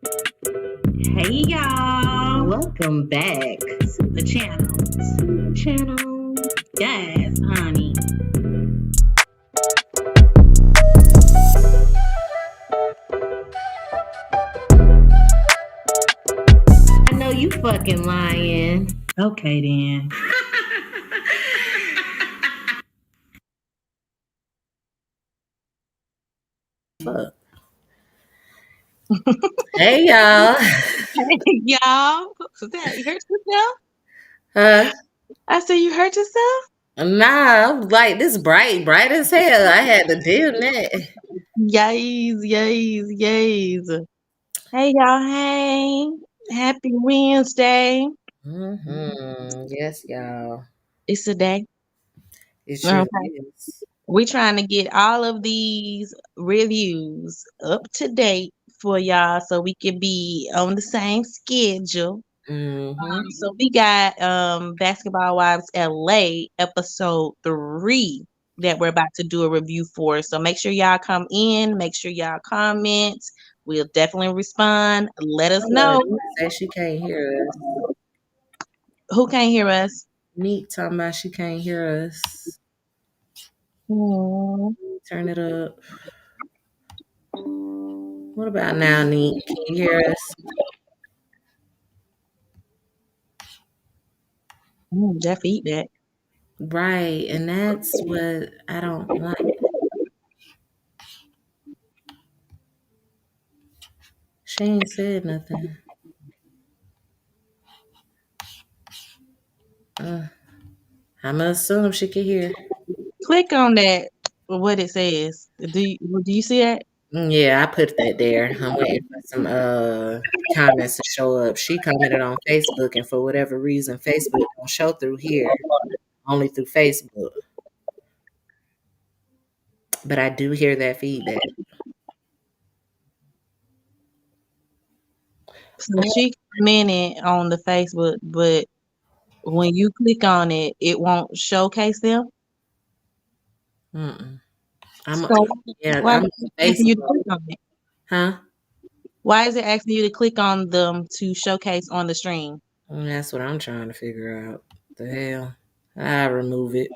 Hey y'all, Welcome back to the channel. Yes, honey. I know you fucking lying. Okay then. Fuck. Hey y'all. Hey y'all. What's that? You hurt yourself? Huh? I said you hurt yourself? Nah, I'm like this bright as hell. I had to do that. Yes. Hey y'all, hey. Happy Wednesday. Yes, y'all. It's a day. It sure Okay. is. We're trying to get all of these reviews up to date for y'all so we can be on the same schedule. Mm-hmm. So we got Basketball Wives LA episode 3 that we're about to do a review for. So make sure y'all come in, make sure y'all comment. We'll definitely respond. Let us know Said she can't hear us. who can't hear us. Neat talking about she can't hear us. Hmm. Turn it up. What about now, Neat? Can you hear us? Jeff eat that. Right, and that's what I don't like. She ain't said nothing. Uh, I'm gonna assume she can hear. Click on that. What it says. Do you see that? Yeah, I put that there. I'm waiting for some comments to show up. She commented on Facebook, and for whatever reason, Facebook don't show through here, only through Facebook. But I do hear that feedback. So she commented on the Facebook, but when you click on it, it won't showcase them. Mm-mm. I'm So yeah, why is I'm on it asking you to Facebook, click on it? huh? Why is it asking you to click on them to showcase on the stream? That's what I'm trying to figure out. The hell, I remove it.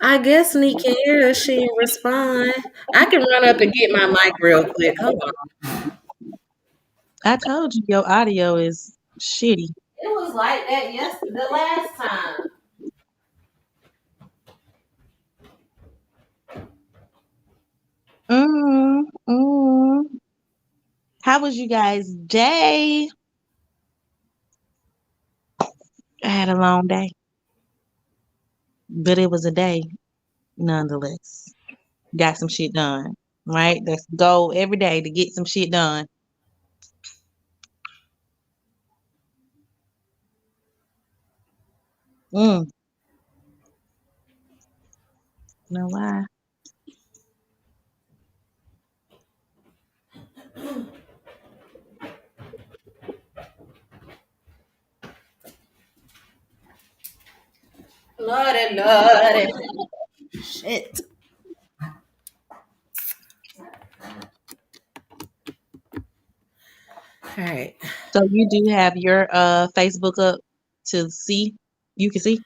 I guess Neat can hear us. She didn't respond. I can run up and get my mic real quick. Hold on. I told you your audio is shitty. It was like that the last time. Mm. How was you guys' day? I had a long day, but it was a day nonetheless. Got some shit done, right? That's the goal every day to get some shit done. Mm. Know why? Lordy. Shit. All right. So you do have your Facebook up to see? You can see?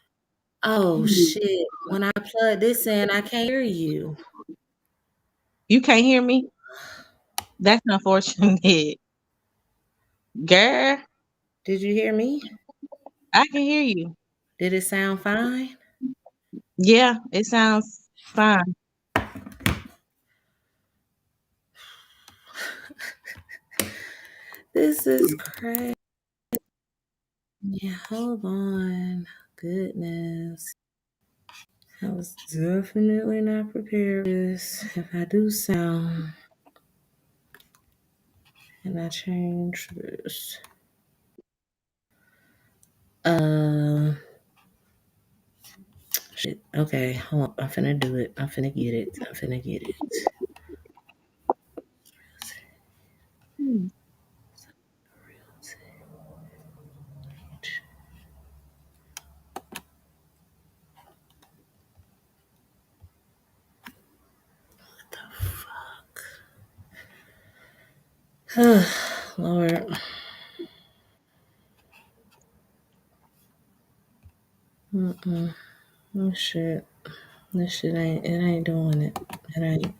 Oh shit. When I plug this in, I can't hear you. You can't hear me? That's unfortunate. Girl, Did you hear me? I can hear you. Did it sound fine? Yeah, it sounds fine. This is crazy. Yeah, hold on. Goodness. I was definitely not prepared for this. If I do sound and I change this. Uh shit. Okay, hold on. I'm finna do it. I'm finna get it. I'm finna get it. Hmm. What the fuck? Lord. Mm-mm. Oh shit. This shit ain't doing it. It ain't.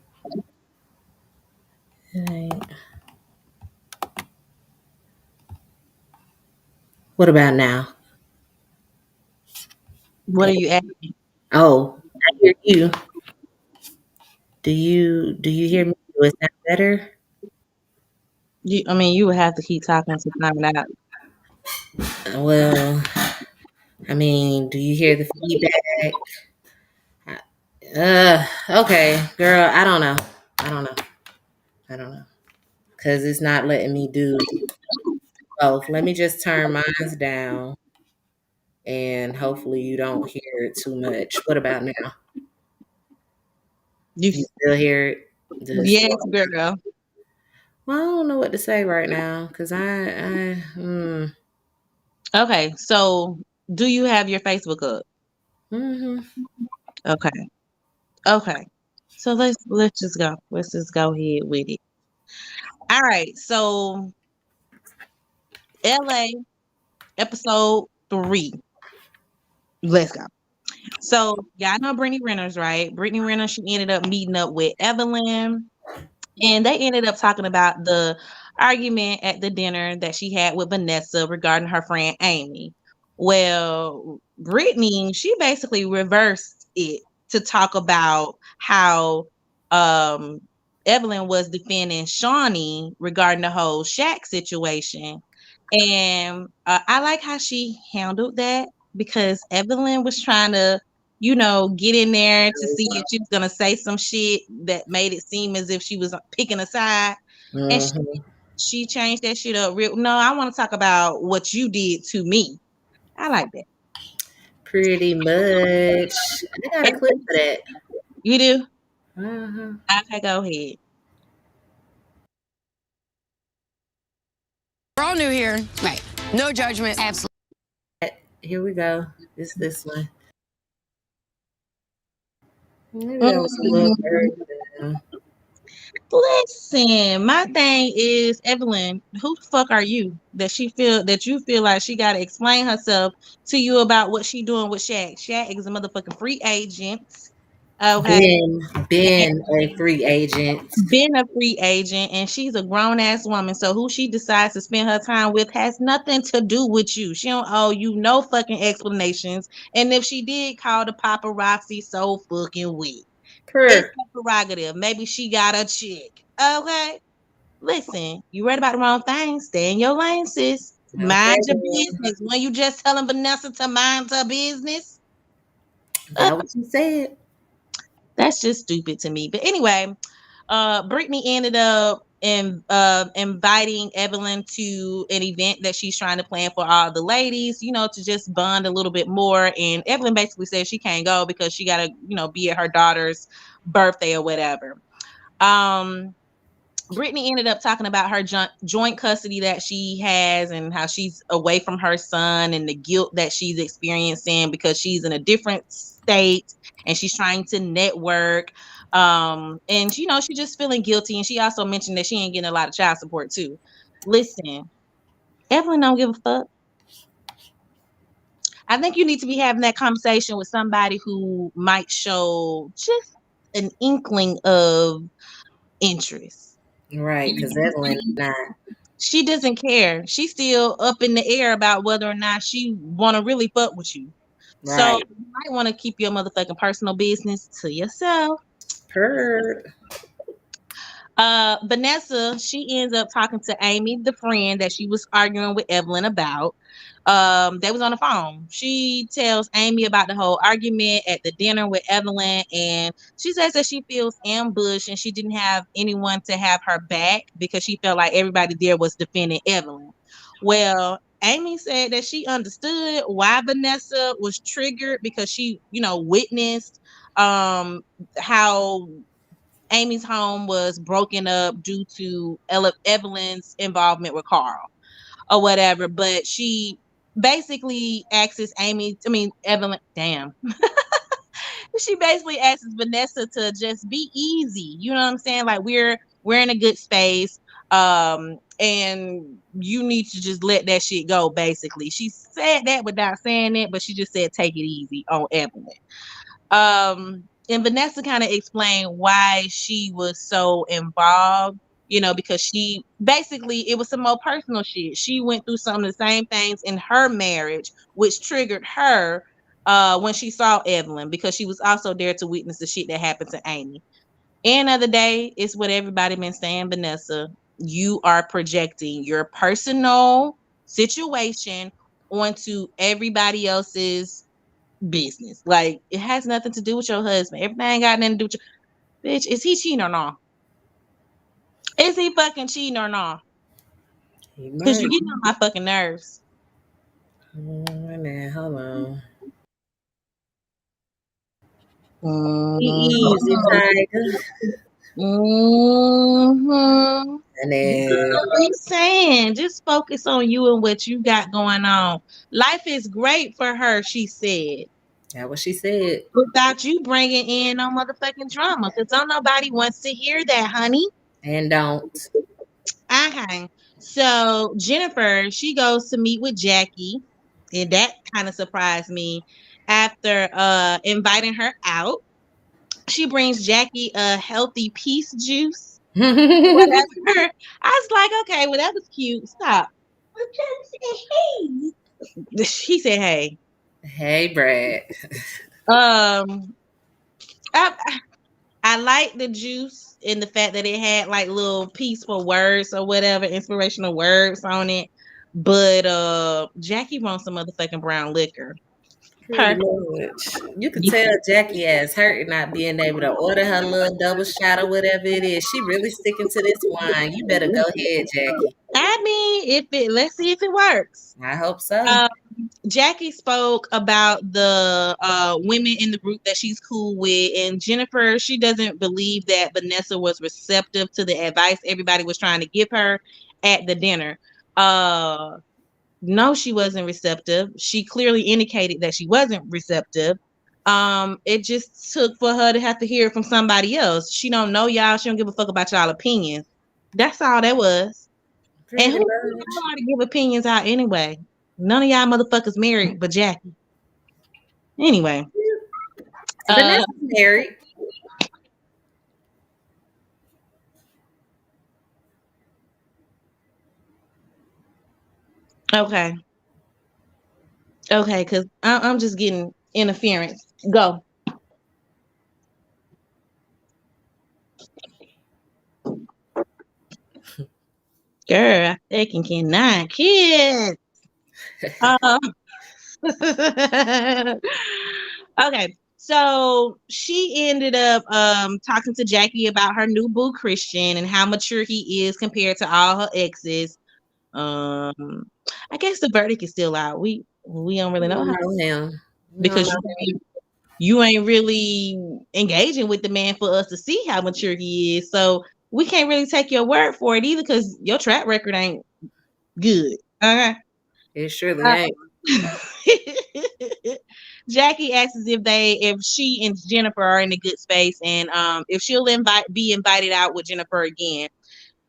It ain't. What about now? What are you asking? Oh, I hear you. Do you hear me? Do it sound better? I mean, you would have to keep talking to find out. Well, I mean, do you hear the feedback? Okay, girl. I don't know. I don't know. I don't know. Cause it's not letting me do both. Let me just turn mine down, and hopefully you don't hear it too much. What about now? You, You still hear it? Just yes, girl. well, I don't know what to say right now because Okay, so do you have your Facebook up? mm-hmm. Okay, okay. So let's just go. Let's just go ahead with it. All right. So LA episode 3. Let's go. So y'all know Brittany Renner's right. Brittany Renner, she ended up meeting up with Evelyn. And they ended up talking about the argument at the dinner that she had with Vanessa regarding her friend Amy. Well, Brittany, she basically reversed it to talk about how um, Evelyn was defending Shawnee regarding the whole Shaq situation. And I like how she handled that because Evelyn was trying to get in there to see if she was gonna say some shit that made it seem as if she was picking a side, and Mm-hmm. she changed that shit up real. No, I want to talk about what you did to me. I like that. Pretty much. I got a And clip for that. you do? Uh-huh. Okay, go ahead. We're all new here. Right. No judgment. Absolutely. Here we go. It's this one. Maybe that was a little Mm, early. Listen, my thing is, Evelyn, who the fuck are you that you feel like she got to explain herself to you about what she doing with Shaq? Shaq is a motherfucking free agent. Okay. Been a free agent. Been a free agent, and she's a grown ass woman. So who she decides to spend her time with has nothing to do with you. She don't owe you no fucking explanations. And if she did call the paparazzi, so fucking weak. It's Per. her prerogative. Maybe she got a chick. Okay. Listen, you read about the wrong thing. Stay in your lane, sis. Okay, Mind your then. business. When you just telling Vanessa to mind her business, uh, That what you said. that's just stupid to me. But anyway, Brittany ended up inviting Evelyn to an event that she's trying to plan for all the ladies, to just bond a little bit more. And Evelyn basically said she can't go because she got to, be at her daughter's birthday or whatever. Um, Brittany ended up talking about her joint custody that she has and how she's away from her son and the guilt that she's experiencing because she's in a different state and she's trying to network. And she's just feeling guilty. And she also mentioned that she ain't getting a lot of child support too. Listen, Evelyn don't give a fuck. I think you need to be having that conversation with somebody who might show just an inkling of interest. Right, because Evelyn is not. She doesn't care. She's still up in the air about whether or not she want to really fuck with you. So Right. you might want to keep your motherfucking personal business to yourself. Per. Vanessa, she ends up talking to Amy, the friend that she was arguing with Evelyn about. They was on the phone. She tells Amy about the whole argument at the dinner with Evelyn, and she says that she feels ambushed and she didn't have anyone to have her back because she felt like everybody there was defending Evelyn. Well, Amy said that she understood why Vanessa was triggered because she, witnessed how Amy's home was broken up due to Evelyn's involvement with Carl or whatever. But she basically asks Evelyn, damn. She basically asks Vanessa to just be easy. You know what I'm saying? Like we're in a good space. And you need to just let that shit go, basically. She said that without saying it, but she just said take it easy on Evelyn. And Vanessa kind of explained why she was so involved, because she basically, it was some more personal shit. She went through some of the same things in her marriage, which triggered her when she saw Evelyn, because she was also there to witness the shit that happened to Amy. End of the day, it's what everybody been saying, Vanessa. You are projecting your personal situation onto everybody else's business. Like, it has nothing to do with your husband. Everything got nothing to do with your bitch. Is he cheating or not? Is he fucking cheating or not? He Because might. you're getting on my fucking nerves. Man, hold on. Be easy, Mm-hmm. Tiger. Mm-hmm. And then I'm saying, just focus on you and what you got going on. Life is great for her, she said, that's what she said. without you bringing in no motherfucking drama. Because don't nobody wants to hear that, honey. And don't. Okay. So Jennifer, she goes to meet with Jackie, and that kind of surprised me. After inviting her out, she brings Jackie a healthy peace juice. Whatever. I was like, okay, well, that was cute. Stop. I'm trying to say hey. She said, hey. Hey, Brad. Um, I, I like the juice and the fact that it had like little peaceful words or whatever, inspirational words on it. But Jackie wants some motherfucking brown liquor. Pretty Her. much. You could tell Jackie ass hurt not being able to order her little double shot or whatever it is. She really sticking to this wine. You better go ahead, Jackie. I mean, let's see if it works. I hope so. Um, Jackie spoke about the women in the group that she's cool with, and Jennifer, she doesn't believe that Vanessa was receptive to the advice everybody was trying to give her at the dinner. No, she wasn't receptive. She clearly indicated that she wasn't receptive. It just took for her to have to hear it from somebody else. She don't know y'all. She don't give a fuck about y'all opinions. That's all that was. And Pretty who much. know how to give opinions out anyway? None of y'all motherfuckers married but Jackie. Anyway. Uh Vanessa's married. okay. Okay, because I'm just getting interference. Go. Girl, I fucking cannot kids. Um, okay. So she ended up talking to Jackie about her new boo Christian and how mature he is compared to all her exes. I guess the verdict is still out. We don't really We know don't how, know him. We don't because know him. you ain't really engaging with the man for us to see how mature he is. So we can't really take your word for it either, because your track record ain't good. Okay. It surely Uh, ain't. Jackie asks if she and Jennifer are in a good space, and if she'll be invited out with Jennifer again.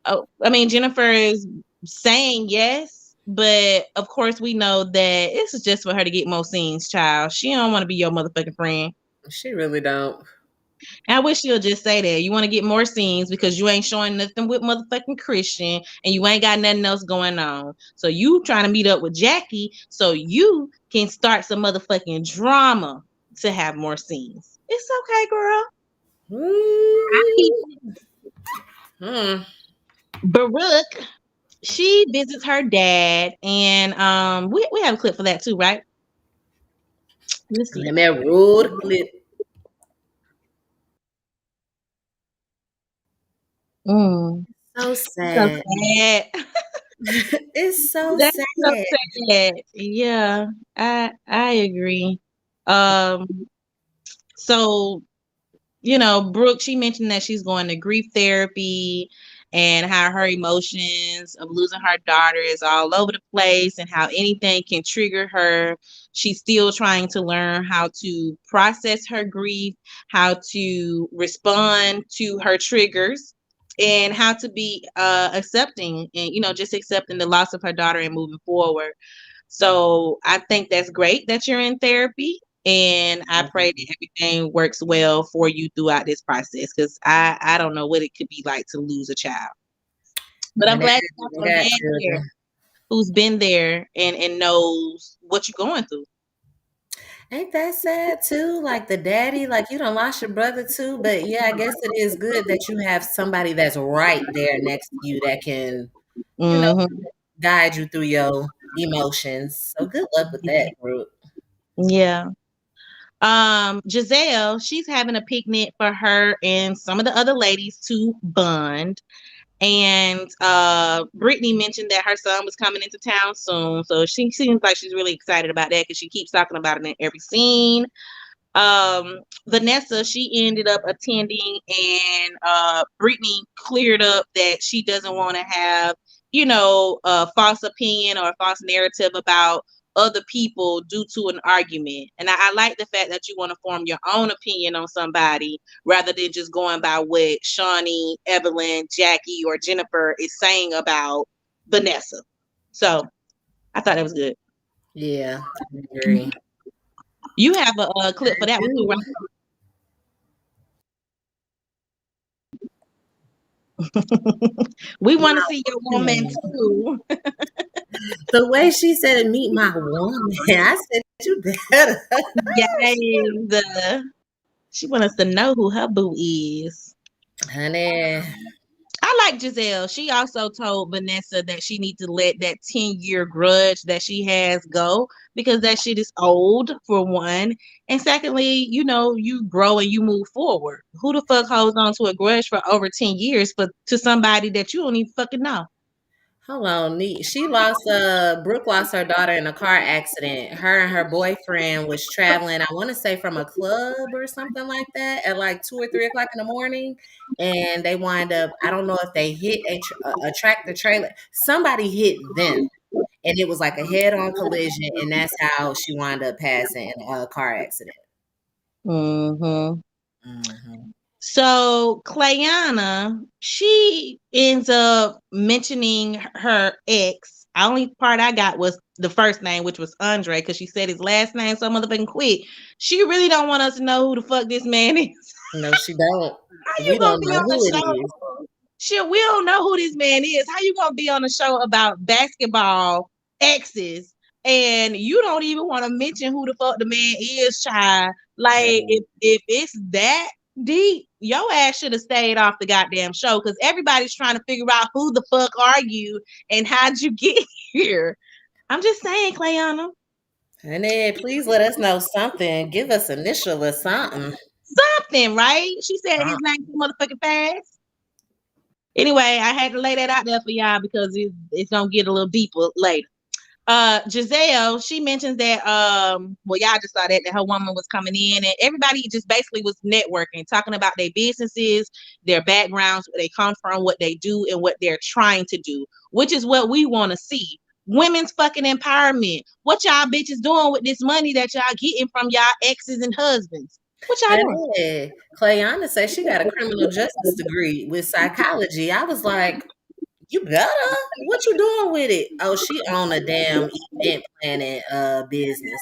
Oh, I mean, Jennifer is saying yes, but of course we know that this is just for her to get more scenes, child. She don't want to be your motherfucking friend. She really don't. I wish she'll just say that. You want to get more scenes because you ain't showing nothing with motherfucking Christian, and you ain't got nothing else going on. So you trying to meet up with Jackie so you can start some motherfucking drama to have more scenes. It's okay, girl. Ooh. Hmm. Baruch, she visits her dad, and we have a clip for that too, right? Let's see. Let me roll the clip. Mm. So So sad. sad. It's so That's so sad. sad. Yeah, I agree. Um, so Brooke, she mentioned that she's going to grief therapy and how her emotions of losing her daughter is all over the place and how anything can trigger her. She's still trying to learn how to process her grief, how to respond to her triggers. and how to be accepting and just accepting the loss of her daughter and moving forward. So I think that's great that you're in therapy, and I pray that everything works well for you throughout this process, because I don't know what it could be like to lose a child. But I'm And glad you they have some got dad there children. who's been there and knows what you're going through. Ain't that sad too? Like the daddy, like you done lost your brother too. But yeah, I guess it is good that you have somebody that's right there next to you that can, you know, Hmm. guide you through your emotions. So good luck with that, group. Yeah. Giselle, she's having a picnic for her and some of the other ladies to bond. And Brittany mentioned that her son was coming into town soon. So she seems like she's really excited about that because she keeps talking about it in every scene. Vanessa, she ended up attending, and Brittany cleared up that she doesn't want to have a false opinion or a false narrative about other people due to an argument. And I like the fact that you want to form your own opinion on somebody rather than just going by what Shawnee, Evelyn, Jackie, or Jennifer is saying about Vanessa. So I thought that was good. Yeah, I agree. You have a clip for I that one too, do. right? We want to see your woman Hmm. too. The way she said, "Meet my woman," I said, "You better." Yes. She want us to know who her boo is. Honey, I like Giselle. She also told Vanessa that she needs to let that 10-year grudge that she has go, because that shit is old, for one. And secondly, you grow and you move forward. Who the fuck holds on to a grudge for over 10 years to somebody that you don't even fucking know? hold on. She lost, Brooke lost her daughter in a car accident. Her and her boyfriend was traveling, I want to say from a club or something like that at like 2 or 3 o'clock in the morning. And they wind up, I don't know if they hit a tractor trailer. Somebody hit them. And it was like a head on collision. And that's how she wound up passing in a car accident. Mm-hmm. Hmm. So Clayana, she ends up mentioning her ex. The only part I got was the first name, which was Andre, because she said his last name so motherfucking quick. She really don't want us to know who the fuck this man is. No, she don't. How you We gonna don't be know on the who it is. show? Shit, we don't know who this man is. How you gonna be on a show about basketball exes and you don't even want to mention who the fuck the man is, child? Like, if it's that deep, your ass should have stayed off the goddamn show, because everybody's trying to figure out who the fuck are you and how'd you get here. I'm just saying, Clayana. Honey, please let us know something. Give us initial or something. Something, right? She said his name too motherfucking fast. Anyway, I had to lay that out there for y'all because it's gonna get a little deeper later. Giselle, she mentions that well, y'all just saw that her woman was coming in, and everybody just basically was networking, talking about their businesses, their backgrounds, where they come from, what they do, and what they're trying to do, which is what we want to see. Women's fucking empowerment. What y'all bitches doing with this money that y'all getting from y'all exes and husbands? What y'all doing? Honey, Clayana said she got a criminal justice degree with psychology. I was like, you better? What you doing with it? Oh, she own a damn event planning business.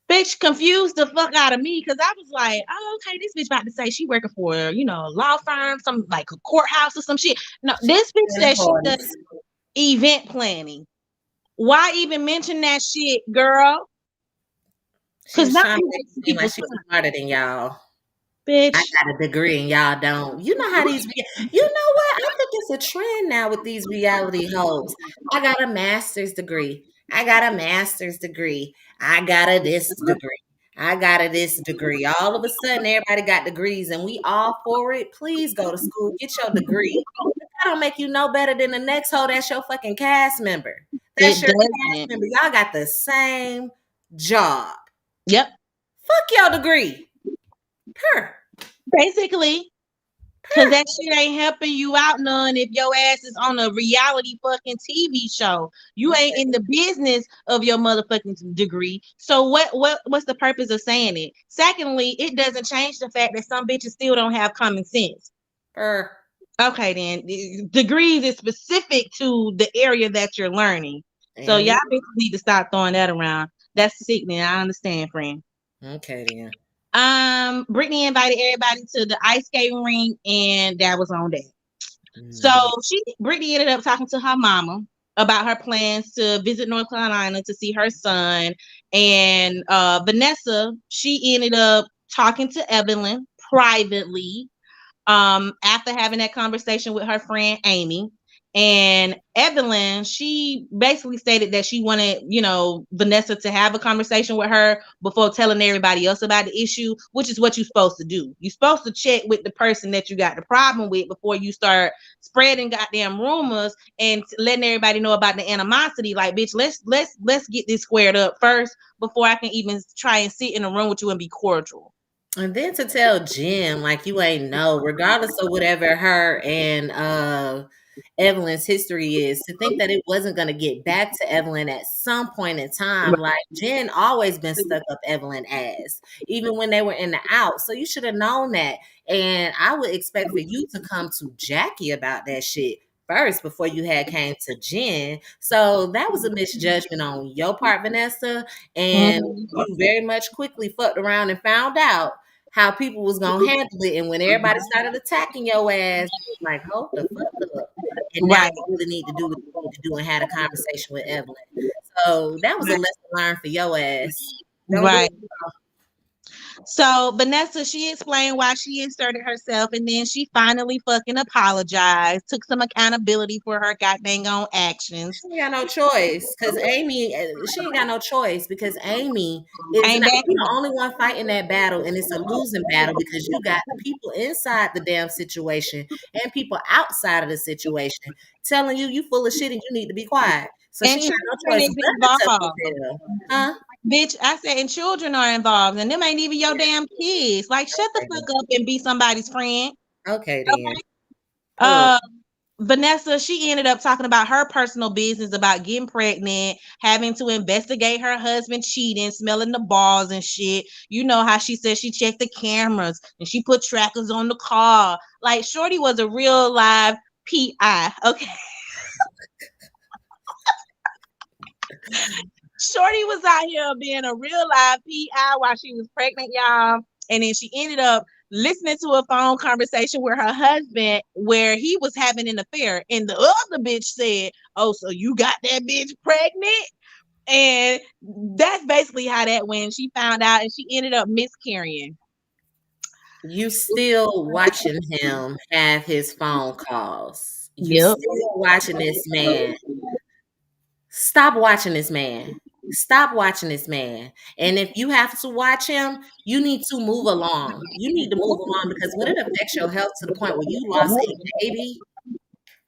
Bitch confused the fuck out of me, because I was like, oh, okay, this bitch about to say she working for, a law firm, some like a courthouse or some shit. No, this bitch Damn said she does parties. event planning. Why even mention that shit, girl? She Because was now trying to you make it wasting seem like people's she was time, smarter than y'all. I bitch. got a degree and y'all don't. You know how you know what? I think it's a trend now with these reality hoes. I got a master's degree. I got a master's degree. I got a this degree. I got a this degree. All of a sudden, everybody got degrees and we all for it. Please go to school, get your degree. That don't make you no better than the next hoe that's your fucking cast member. That's It your cast doesn't. member. Y'all got the same job. Yep. Fuck your degree. Per. Basically. Cause Per. that shit ain't helping you out none if your ass is on a reality fucking TV show. You ain't in the business of your motherfucking degree. So what's the purpose of saying it? Secondly, it doesn't change the fact that some bitches still don't have common sense. Per. Okay, then degrees is specific to the area that you're learning. So And y'all need to stop throwing that around. That's sickening. I understand, friend. okay then. Brittany invited everybody to the ice skating rink, and that was on that. So Mm. Brittany ended up talking to her mama about her plans to visit North Carolina to see her son, and Vanessa, she ended up talking to Evelyn privately after having that conversation with her friend Amy. And Evelyn, she basically stated that she wanted, Vanessa to have a conversation with her before telling everybody else about the issue, which is what you're supposed to do. You're supposed to check with the person that you got the problem with before you start spreading goddamn rumors and letting everybody know about the animosity. Like, bitch, let's get this squared up first before I can even try and sit in a room with you and be cordial. And then to tell Jen like you ain't know, regardless of whatever her and Evelyn's history is, to think that it wasn't gonna get back to Evelyn at some point in time. Like Jen always been stuck up Evelyn ass, even when they were in the out. So you should have known that. And I would expect for you to come to Jackie about that shit first before you had came to Jen. So that was a misjudgment on your part, Vanessa. And Mhm. you very much quickly fucked around and found out how people was gonna handle it. And when everybody started attacking your ass, it was like, hold the fuck up. And now Right, you really need to do what you need to do and had a conversation with Evelyn. So that was a lesson learned for your ass. Don't do right. it. So Vanessa, she explained why she inserted herself, and then she finally fucking apologized, took some accountability for her goddamn own actions. She ain't got no choice because Amy, she ain't got no choice because Amy is Ain't not back. you the only one fighting that battle, and it's a losing battle because you got the people inside the damn situation and people outside of the situation telling you full of shit and you need to be quiet. So she And ain't got no children choice is but to involved. fulfill. Huh? Bitch, I said, and children are involved, and them ain't even your damn kids. Like, shut the Okay fuck then. up and be somebody's friend. Okay then. Ugh. Uh, Vanessa, she ended up talking about her personal business about getting pregnant, having to investigate her husband cheating, smelling the balls and shit. You know how she said she checked the cameras and she put trackers on the car. Like, Shorty was a real live PI. Okay. Shorty was out here being a real live PI while she was pregnant, y'all. And then she ended up listening to a phone conversation with her husband where he was having an affair. And the other bitch said, "Oh, so you got that bitch pregnant?" And that's basically how that went. She found out and she ended up miscarrying. You still watching him have his phone calls. You Yep. still watching this man. Stop watching this man. Stop watching this man. And if you have to watch him, you need to move along. You need to move along because when it affects your health to the point where you lost a baby,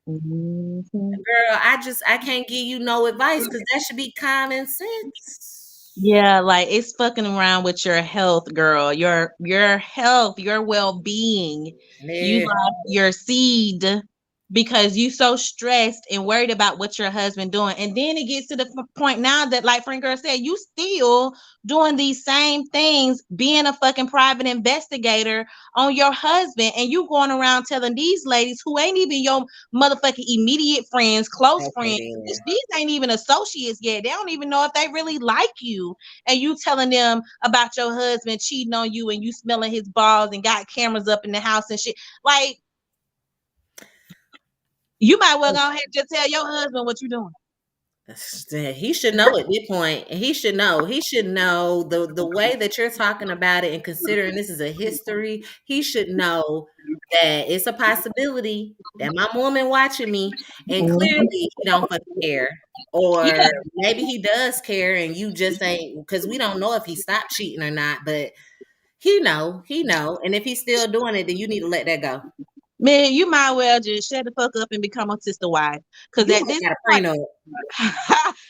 Mhm. girl, I can't give you no advice because that should be common sense. Yeah, like it's fucking around with your health, girl. Your health, your well-being. You Yeah. lost your seed because you so stressed and worried about what your husband doing. And then it gets to the point now that, like friend girl said, you still doing these same things, being a fucking private investigator on your husband, and you going around telling these ladies who ain't even your motherfucking immediate friends, close Okay friends. then. These ain't even associates yet. They don't even know if they really like you. And you telling them about your husband cheating on you and you smelling his balls and got cameras up in the house and shit. Like, you might well go ahead and just tell your husband what you're doing. He should know at this point. He should know. He should know the way that you're talking about it and considering this is a history. He should know that it's a possibility that my woman watching me, and clearly Mhm. he don't fucking care, Yeah, or maybe he does care and you just ain't because we don't know if he stopped cheating or not. But he know, and if he's still doing it, then you need to let that go. man, you might well just shut the fuck up and become a sister wife. Because You at must this got a point, prenup.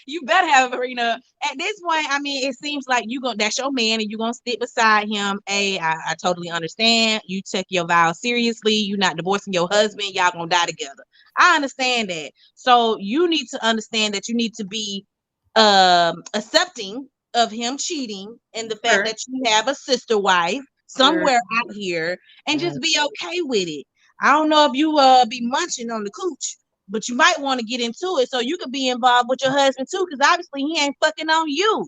you better have a prenup. At this point, I mean, it seems like that's your man and you're gonna stick beside him. I totally understand. You take your vows seriously, you're not divorcing your husband, y'all gonna die together. I understand that. So you need to understand that you need to be accepting of him cheating and the fact Sure, that you have a sister wife sure. somewhere out here and just be okay with it. I don't know if you be munching on the cooch, but you might want to get into it so you could be involved with your husband too, because obviously he ain't fucking on you.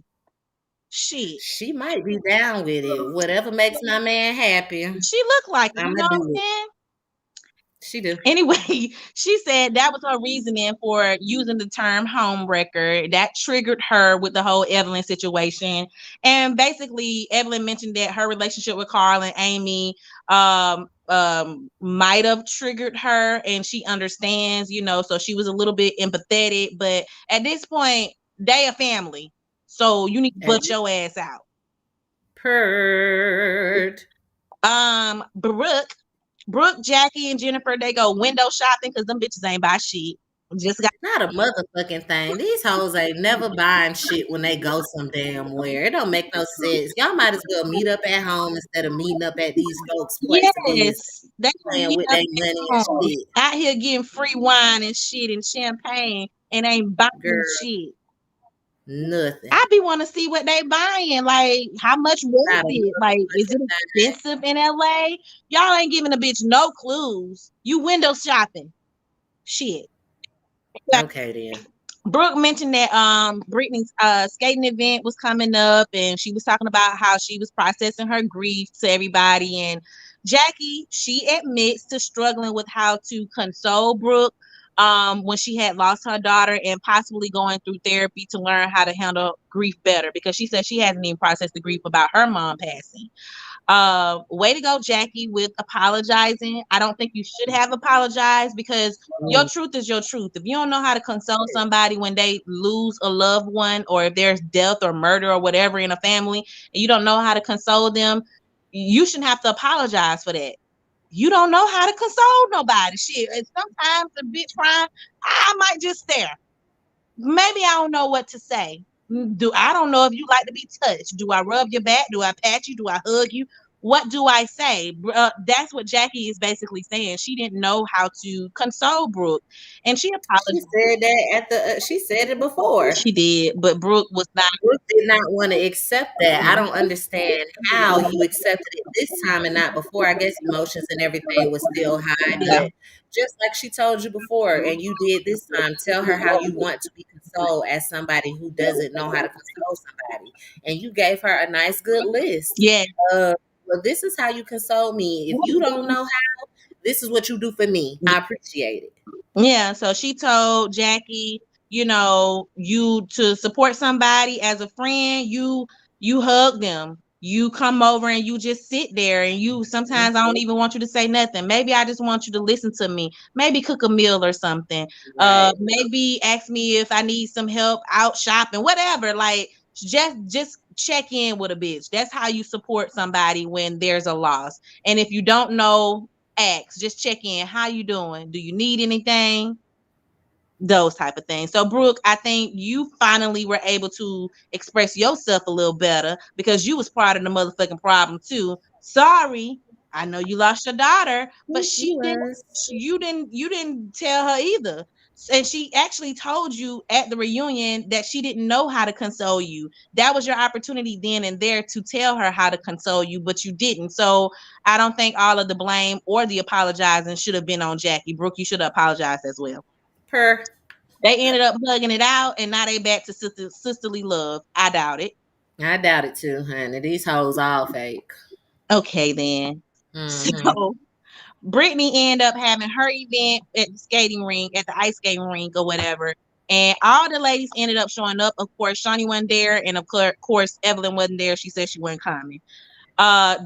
Shit. She might be down with it. Whatever makes my man happy, She looked like it, you I'ma know what do I'm it. saying? She do. Anyway, she said that was her reasoning for using the term homewrecker. That triggered her with the whole Evelyn situation. And basically, Evelyn mentioned that her relationship with Carl and Amy might have triggered her, and she understands, so she was a little bit empathetic. But at this point, they a family. So you need to At butt your ass out. Purred. Brooke, Jackie, and Jennifer, they go window shopping because them bitches ain't buy shit. Just got Not a motherfucking thing. These hoes ain't never buying shit when they go some damn where. It don't make no sense. Y'all might as well meet up at home instead of meeting up at these folks' places, yes, they gonna playing meet with up their money at and home, shit. out here getting free wine and shit and champagne and ain't buying Girl, shit. nothing. I be want to see what they buying. Like, how much was Not a it? Like, is it motherfucking expensive in LA? Y'all ain't giving a bitch no clues. You window shopping. Shit. thing. Okay then. Brooke mentioned that Brittany's skating event was coming up, and she was talking about how she was processing her grief to everybody. And Jackie, she admits to struggling with how to console Brooke when she had lost her daughter, and possibly going through therapy to learn how to handle grief better, because she said she hasn't even processed the grief about her mom passing. Way to go, Jackie, with apologizing. I don't think you should have apologized, because your Mm, truth is your truth. If you don't know how to console somebody when they lose a loved one, or if there's death or murder or whatever in a family, and you don't know how to console them, you shouldn't have to apologize for that. You don't know how to console nobody. Shit. And sometimes a bitch crying, I might just stare. Maybe I don't know what to say. I don't know if you like to be touched. Do I rub your back? Do I pat you? Do I hug you? What do I say? That's what Jackie is basically saying. She didn't know how to console Brooke, and she She apologized. said that at the. She said it before. She did, but Brooke was not. Brooke did not want to accept that. I don't understand how you accepted it this time and not before. I guess emotions and everything was still high, Yeah. but just like she told you before, and you did this time, tell her how you want to be consoled as somebody who doesn't know how to console somebody. And you gave her a nice, good list. Yeah. Well, this is how you console me. If you don't know how, this is what you do for me. I appreciate it. Yeah, so she told Jackie, you to support somebody as a friend, you hug them. You come over and you just sit there, and you sometimes I don't even want you to say nothing. Maybe I just want you to listen to me. Maybe cook a meal or something. Right. Maybe ask me if I need some help out shopping, whatever. Like, just check in with a bitch. That's how you support somebody when there's a loss. And if you don't know, ask, just check in. How you doing? Do you need anything? Those type of things. So Brooke, I think you finally were able to express yourself a little better, because you was part of the motherfucking problem too. Sorry, I know you lost your daughter, but She was. you didn't tell her either. And she actually told you at the reunion that she didn't know how to console you. That was your opportunity then and there to tell her how to console you, but you didn't. So I don't think all of the blame or the apologizing should have been on Jackie. Brooke, you should have apologized as well. Per. They ended up hugging it out, and now they back to sisterly love. I doubt it. I doubt it too, honey. These hoes all fake. Okay, then. Mm-hmm. So Brittany ended up having her event at the skating rink, at the ice skating rink or whatever. And all the ladies ended up showing up. Of course, Shawnee wasn't there, and of course, Evelyn wasn't there. She said she wasn't coming.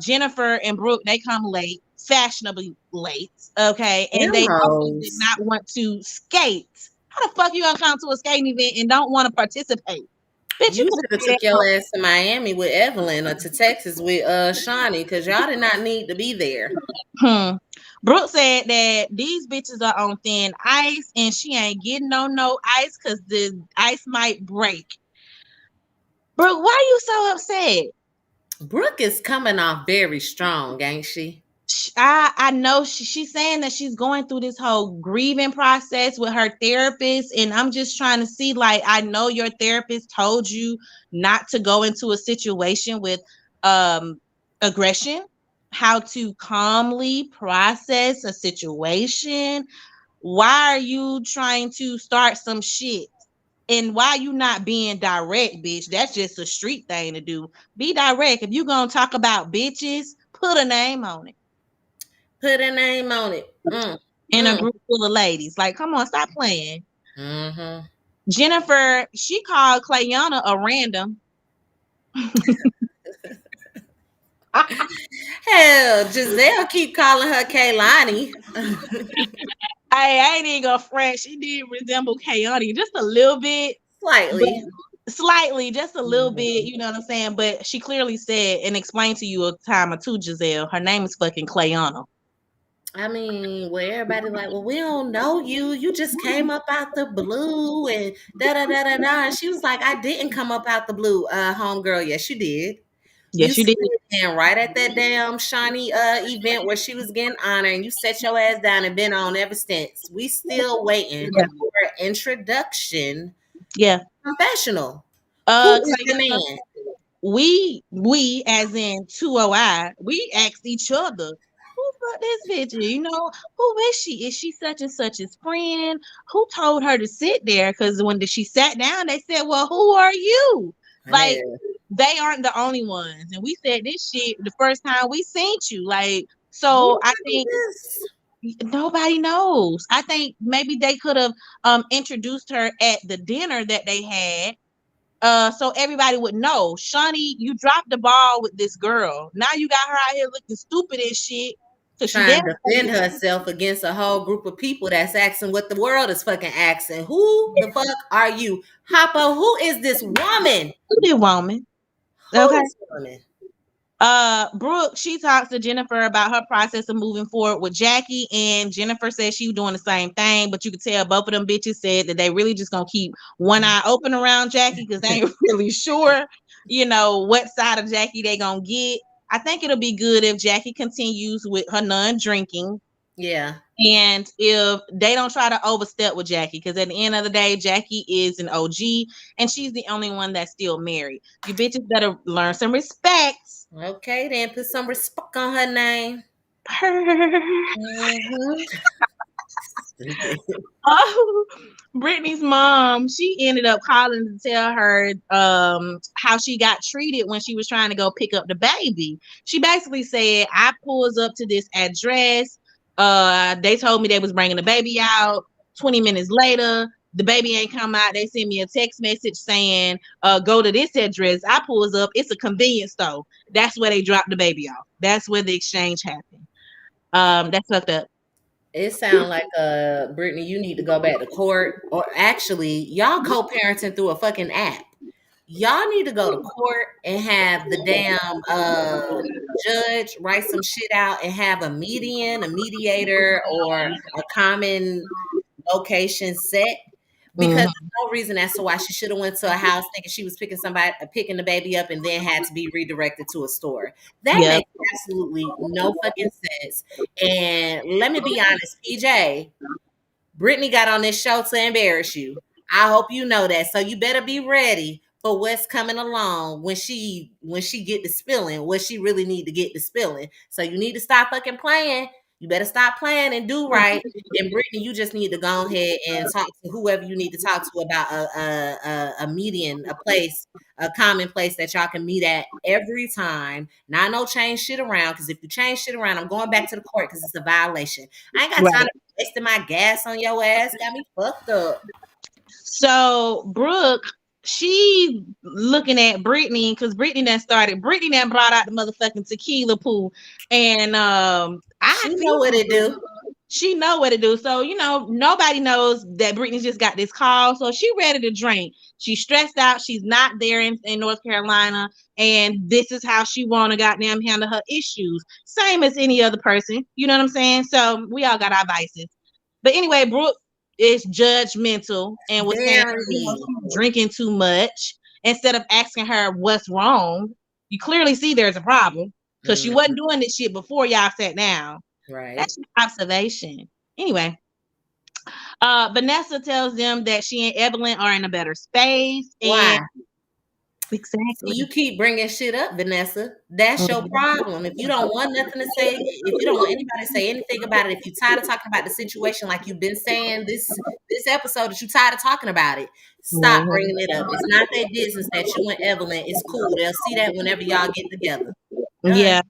Jennifer and Brooke, they come late, fashionably late. Okay, and Them they also did hoes. not want to skate. How the fuck you gonna come to a skating event and don't want to participate? Bitch, you You could should have have stayed took at your home. ass to Miami with Evelyn or to Texas with Shawnee because y'all did not need to be there. Brooke said that these bitches are on thin ice, and she ain't getting on no ice because the ice might break. Brooke, why are you so upset? Brooke is coming off very strong, ain't she? I know she's saying that she's going through this whole grieving process with her therapist, and I'm just trying to see, like, I know your therapist told you not to go into a situation with um aggression. how to calmly process a situation. Why are you trying to start some shit? And why you not being direct, bitch? That's just a street thing to do. Be direct. If you gonna talk about bitches, put a name on it. Put a name on it. In a group full of ladies. Like, come on, stop playing. Mm-hmm. Jennifer, she called Clayana a random. Hell, Giselle keep calling her Kaylani. I ain't even gonna front. She did resemble Kayani just a little bit, but Slightly. slightly, just a little bit. Mhm. You know what I'm saying? But she clearly said and explained to you a time or two, Giselle. Her name is fucking Clayana. I mean, where everybody like, well, we don't know you. You just came up out the blue and da da da da da. And she was like, I didn't come up out the blue, homegirl. Yes, you did. You Yes, you did. slid in right at that damn Shawnee event where she was getting honored, and you set your ass down and been on ever since. We still waiting Yeah, for an introduction yeah. confessional. Who is the Clayana. man? We as in 2OI, we asked each other, who fuck this bitch? You know, who is she? Is she such and such's friend? Who told her to sit there? Because when she sat down, they said, well, who are you? Like, Yeah. they aren't the only ones. And we said this shit the first time we seen you. Like, Who so I is think this? nobody knows. I think maybe they could have introduced her at the dinner that they had, so everybody would know. Shawnee, you dropped the ball with this girl. Now you got her out here looking stupid as shit. Cause she Trying damn to defend herself against a whole group of people that's asking what the world is fucking asking. Who the fuck are you? Hopper, who is this woman? stupid woman. Who Okay. this woman? Brooke, she talks to Jennifer about her process of moving forward with Jackie, and Jennifer said she was doing the same thing, but you could tell both of them bitches said that they really just gonna keep one eye open around Jackie because they ain't really sure, what side of Jackie they gonna get. I think it'll be good if Jackie continues with her non-drinking. Yeah. And if they don't try to overstep with Jackie, because at the end of the day, Jackie is an OG and she's the only one that's still married. You bitches better learn some respect. Okay, then put some respect on her name. Purr. Mm-hmm. Stupid. Oh, Brittany's mom, she ended up calling to tell her how she got treated when she was trying to go pick up the baby. She basically said, I pulls up to this address. They told me they was bringing the baby out. 20 minutes later, the baby ain't come out. They sent me a text message saying, go to this address. I pulls up. It's a convenience store. That's where they dropped the baby off. That's where the exchange happened. That's fucked up. It sounds like Brittany, you need to go back to court. Or actually, y'all co-parenting through a fucking app. Y'all need to go to court and have the damn judge write some shit out and have a mediator, or a common location set, because Mhm. there's no reason as to why she should have went to a house thinking she was picking the baby up and then had to be redirected to a store. That Yep. makes absolutely no fucking sense. And let me be honest, PJ, Brittany got on this show to embarrass you. I hope you know that. So you better be ready for what's coming along when she get to spilling what she really need to get to spilling. So you need to stop fucking playing. You better stop playing and do right. And Brittany, you just need to go ahead and talk to whoever you need to talk to about a median, a place, a common place that y'all can meet at every time. Not no change shit around, because if you change shit around, I'm going back to the court because it's a violation. I ain't got time Right. to wasting my gas on your ass. Got me fucked up. So Brooke, she looking at Brittany because Brittany that brought out the motherfucking tequila pool. And I She know feel what it do. she know what to do. So, nobody knows that Brittany just got this call. So she ready to drink. She's stressed out. She's not there in North Carolina. And this is how she wanna goddamn handle her issues. Same as any other person. You know what I'm saying? So we all got our vices. But anyway, Brooke is judgmental and was saying, Very. she's drinking too much. Instead of asking her what's wrong, you clearly see there's a problem because she Mm, wasn't doing this shit before y'all sat down. right. That's just observation. Anyway, Vanessa tells them that she and Evelyn are in a better space, and Why? Exactly. You keep bringing shit up, Vanessa. That's your problem. If you don't want nothing to say, if you don't want anybody to say anything about it, if you're tired of talking about the situation, like you've been saying this episode, that you're tired of talking about it, stop Mhm. bringing it up. It's not their business that you and Evelyn is cool. They'll see that whenever y'all get together. Yeah. Done.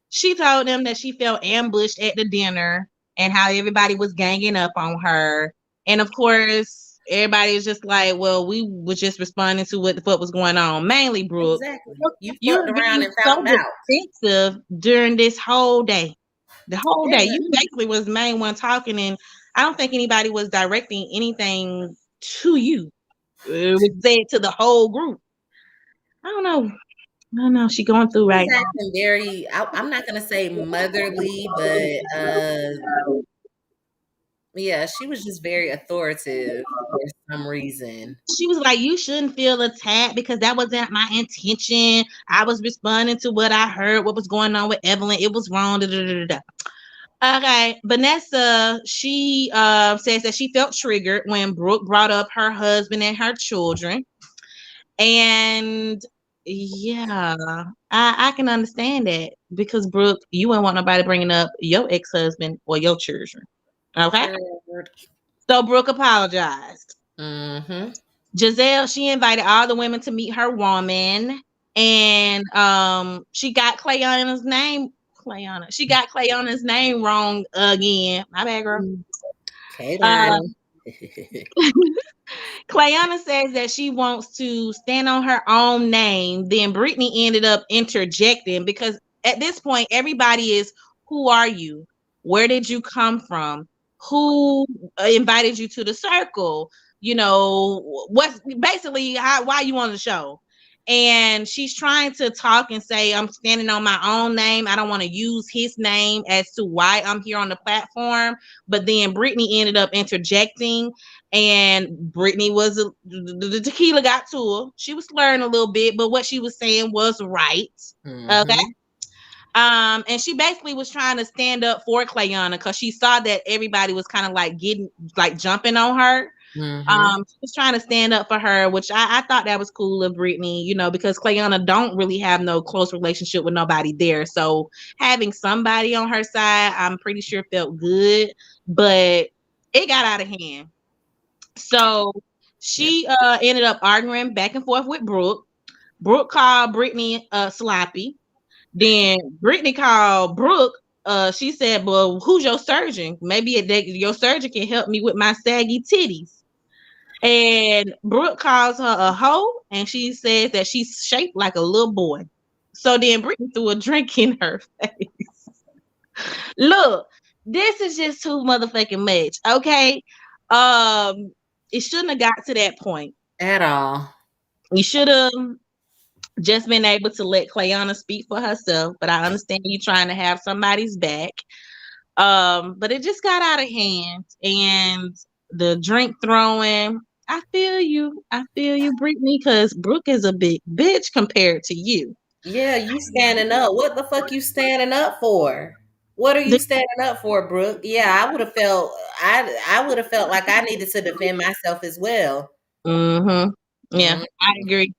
She told them that she felt ambushed at the dinner and how everybody was ganging up on her. And of course, everybody is just like, well, we was just responding to what the fuck was going on. Mainly Brooke. Exactly. You You're fucked around being and so found out. defensive during this whole day. The whole day. Yeah, You basically was the main one talking, and I don't think anybody was directing anything to you. It was said to the whole group. I don't know. I don't know. She going through she was right acting very. I'm not gonna say motherly, but now. yeah, she was just very authoritative for some reason. She was like, you shouldn't feel attacked because that wasn't my intention. I was responding to what I heard, what was going on with Evelyn. It was wrong. Da, da, da, da. Okay. Vanessa, she says that she felt triggered when Brooke brought up her husband and her children. And yeah, I can understand that because Brooke, you wouldn't want nobody bringing up your ex-husband or your children. Okay. Heard. So Brooke apologized. Mm-hmm. Giselle, she invited all the women to meet her woman, and she got Clayana's name. Clayana. She got Clayana's name wrong again. My bad, girl. Uh, K-Line. Clayana says that she wants to stand on her own name. Then Brittany ended up interjecting because at this point, everybody is, who are you? Where did you come from? Who invited you to the circle? You know, what's basically why you on the show? And she's trying to talk and say, I'm standing on my own name. I don't want to use his name as to why I'm here on the platform. But then Brittany ended up interjecting, and Brittany was the tequila got to her. She was slurring a little bit, but what she was saying was right. Okay. Mm-hmm. And she basically was trying to stand up for Clayana because she saw that everybody was kind of like getting like jumping on her. Mm-hmm. She was trying to stand up for her, which I thought that was cool of Brittany, you know, because Clayana don't really have no close relationship with nobody there. So having somebody on her side, I'm pretty sure felt good, but it got out of hand. So Yeah. she ended up arguing back and forth with Brooke. Brooke called Brittany sloppy. Then Brittany called Brooke. She said, "Well, who's your surgeon? Maybe your surgeon can help me with my saggy titties." And Brooke calls her a hoe, and she says that she's shaped like a little boy. So then Brittany threw a drink in her face. Look, this is just too motherfucking much. Okay. It shouldn't have got to that point. At all. You should have just been able to let Clayana speak for herself, but I understand you trying to have somebody's back. But it just got out of hand, and the drink throwing. I feel you. I feel you, Brittany, because Brooke is a big bitch compared to you. Yeah, you standing up. What the fuck you standing up for? What are you The- standing up for, Brooke? Yeah, I would have felt I would have felt like I needed to defend myself as well. Mhm. Yeah, Mm, I agree.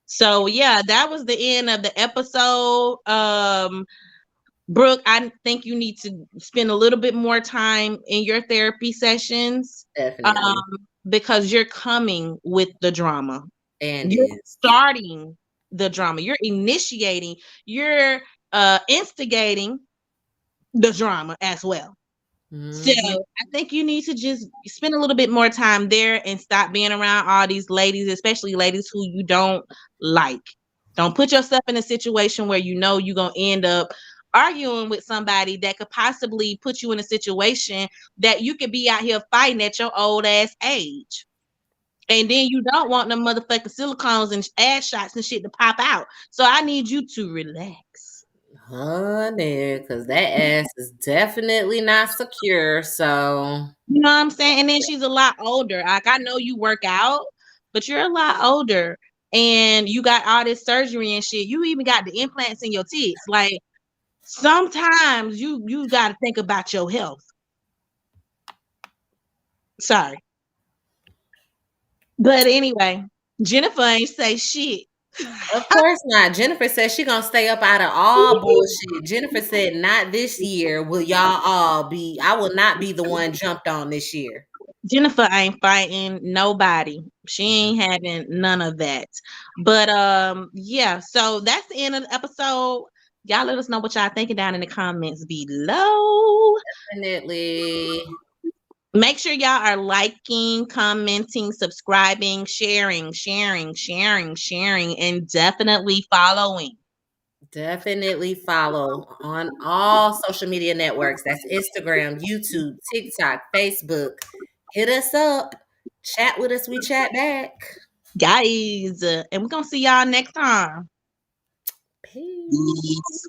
So yeah, that was the end of the episode. Brooke, I think you need to spend a little bit more time in your therapy sessions, definitely. because you're coming with the drama. And You're is. starting the drama. You're initiating. You're instigating the drama as well. So Mhm. I think you need to just spend a little bit more time there and stop being around all these ladies, especially ladies who you don't like. Don't put yourself in a situation where you know you're gonna end up arguing with somebody that could possibly put you in a situation that you could be out here fighting at your old ass age. And then you don't want them motherfucking silicones and ass shots and shit to pop out. So I need you to relax. Honey, because that ass is definitely not secure. So You know what I'm saying? And then she's a lot older. Like I know you work out, but you're a lot older and you got all this surgery and shit. You even got the implants in your tits. Like sometimes you got to think about your health. Sorry. But anyway, Jennifer ain't say shit. Of course not. Jennifer said she gonna stay up out of all bullshit. Jennifer said, "Not this year. Will y'all all be? I will not be the one jumped on this year." Jennifer ain't fighting nobody. She ain't having none of that. But yeah, so that's the end of the episode. Y'all let us know what y'all thinking down in the comments below. Definitely. Make sure y'all are liking, commenting, subscribing, sharing, and definitely following. Definitely follow on all social media networks. That's Instagram, YouTube, TikTok, Facebook. Hit us up. Chat with us. We chat back. Guys, and we're gonna see y'all next time. Peace. Peace.